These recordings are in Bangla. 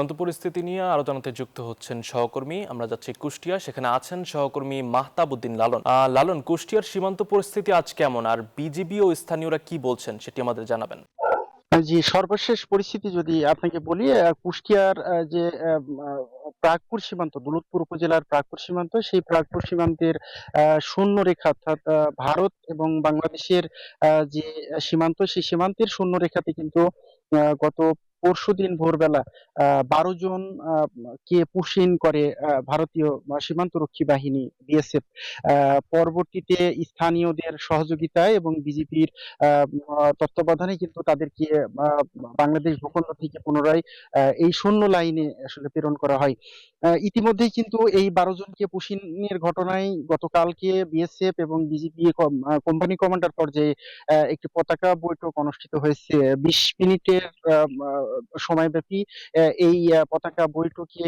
সীমান্ত পরিস্থিতি নিয়ে আরো জানাতে যুক্ত হচ্ছেন সহকর্মী। আমরা যাচ্ছি কুষ্টিয়া, সেখানে আছেন সহকর্মী মাহতাব উদ্দিন লালন। লালন, কুষ্টিয়ার সীমান্ত পরিস্থিতি আজ কেমন, আর বিজিবি ও স্থানীয়রা কি বলছেন সেটি আমাদের জানাবেন। জি, সর্বশেষ পরিস্থিতি যদি আপনাকে বলি, কুষ্টিয়ার যে প্রাগপুর সীমান্ত, দৌলতপুর উপজেলার প্রাগপুর সীমান্ত, সেই প্রাগপুর সীমান্তের শূন্য রেখা, অর্থাৎ ভারত এবং বাংলাদেশের যে সীমান্ত, সেই সীমান্তের শূন্য রেখাতে কিন্তু গত পরশুদিন ভোরবেলা 12 জন কে পুশিন করে ভারতীয় সীমান্তরক্ষী বাহিনী বিএসএফ। পরবর্তীতে স্থানীয়দের সহযোগিতায় এবং বিজেপির তত্ত্বাবধানে কিন্তু তাদেরকে আহ, বাংলাদেশ ভূখণ্ড থেকে পুনরায় এই শূন্য লাইনে আসলে প্রেরণ করা হয়। ইতিমধ্যেই কিন্তু এই 12 জনকে পুশিনের ঘটনায় গতকালকে বিএসএফ এবং বিজিপি কোম্পানি কমান্ডার পর্যায়ে একটি পতাকা বৈঠক অনুষ্ঠিত হয়েছে। 20 মিনিটের সময়ব্যাপী এই পতাকা বৈঠকে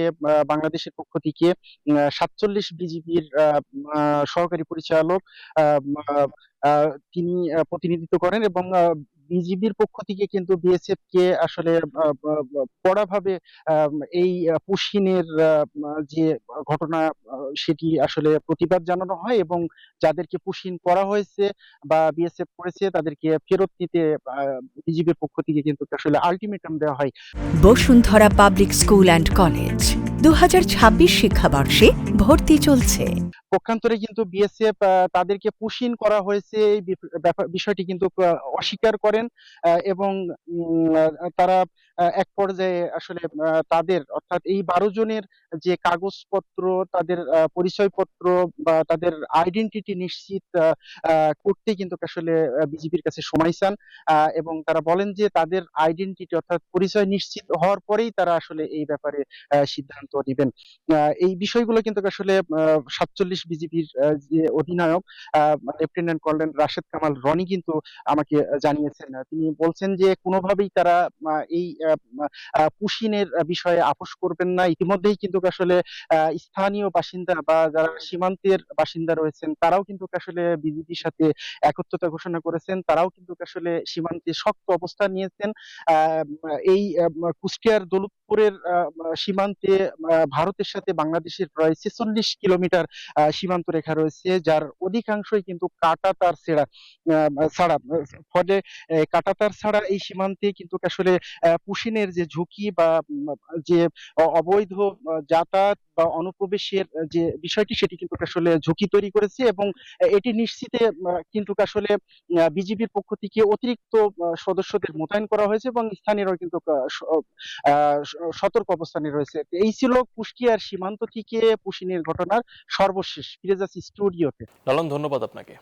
বাংলাদেশের পক্ষ থেকে 47 বিজিবির সহকারী পরিচালক আহ, আহ, তিনি প্রতিনিধিত্ব করেন, এবং বিজিবির পক্ষ থেকে কিন্তু বিএসএফ কে আসলে কড়াভাবে এই পুশিনের যে ঘটনা, সেটি আসলে প্রতিবাদ জানানো হয়, এবং যাদেরকে পুশিন করা হয়েছে বা বিএসএফ করেছে তাদেরকে ফেরত নিতে বিজিবির পক্ষ থেকে কিন্তু আসলে আলটিমেটাম দেওয়া হয়। Bashundhara public school and college 2026 শিক্ষাবর্ষে ভর্তি চলছে। পক্ষান্তরে কিন্তু বিএসএফ তাদেরকে পুশিন করা হয়েছে এই বিষয়টি কিন্তু অস্বীকার করেন, এবং তারা এক পর্যায়ে আসলে তাদের, অর্থাৎ এই 12 জনের যে কাগজপত্র, তাদের পরিচয়পত্র বা তাদের আইডেন্টিটি নিশ্চিত করতে কিন্তু আসলে বিজেপির কাছে সময় চান, এবং তারা বলেন যে তাদের আইডেন্টিটি, অর্থাৎ পরিচয় নিশ্চিত হওয়ার পরেই তারা আসলে এই ব্যাপারে সিদ্ধান্ত নেবেন। এই বিষয়গুলো কিন্তু আসলে 47 বিজিবির যে অধিনায়ক লেফটেন্যান্ট কর্নেল রাশেদ কামাল রনি কিন্তু আমাকে জানিয়েছেন। তিনি বলছেন যে কোনোভাবেই তারা এই পুশিনের বিষয়ে আপোষ করবেন না। ইতিমধ্যেই কিন্তু আসলে স্থানীয় বাসিন্দা বা যারা সীমান্তের বাসিন্দা রয়েছেন তারাও কিন্তু আসলে বিজিবির সাথে একত্রতা ঘোষণা করেছেন, তারাও কিন্তু আসলে সীমান্তে শক্ত অবস্থান নিয়েছেন। আহ, এই কুষ্টিয়ার দৌলতপুরের সীমান্তে ভারতের সাথে বাংলাদেশের প্রায় 46 কিলোমিটার সীমান্ত রেখা রয়েছে, যার অধিকাংশই কিন্তু কাঁটাতার ছাড়া। ফলে কাঁটাতার ছাড়া এই সীমান্তে কিন্তু আসলে পুশিনের যে ঝুঁকি বা যে অবৈধ যাতায়াত বা অনুপ্রবেশের যে বিষয়টি, সেটি কিন্তু আসলে ঝুঁকি তৈরি করেছে, এবং এটি নিশ্চিতে কিন্তু আসলে বিজিবির পক্ষ থেকে অতিরিক্ত সদস্যদের মোতায়েন করা হয়েছে, এবং স্থানীয়রাও কিন্তু সতর্ক অবস্থানে রয়েছে। এই ছিল কুষ্টিয়ার সীমান্ত থেকে পুশিনের ঘটনার সর্বশেষ। ফিরে যাচ্ছি স্টুডিওতে। লালন, ধন্যবাদ আপনাকে।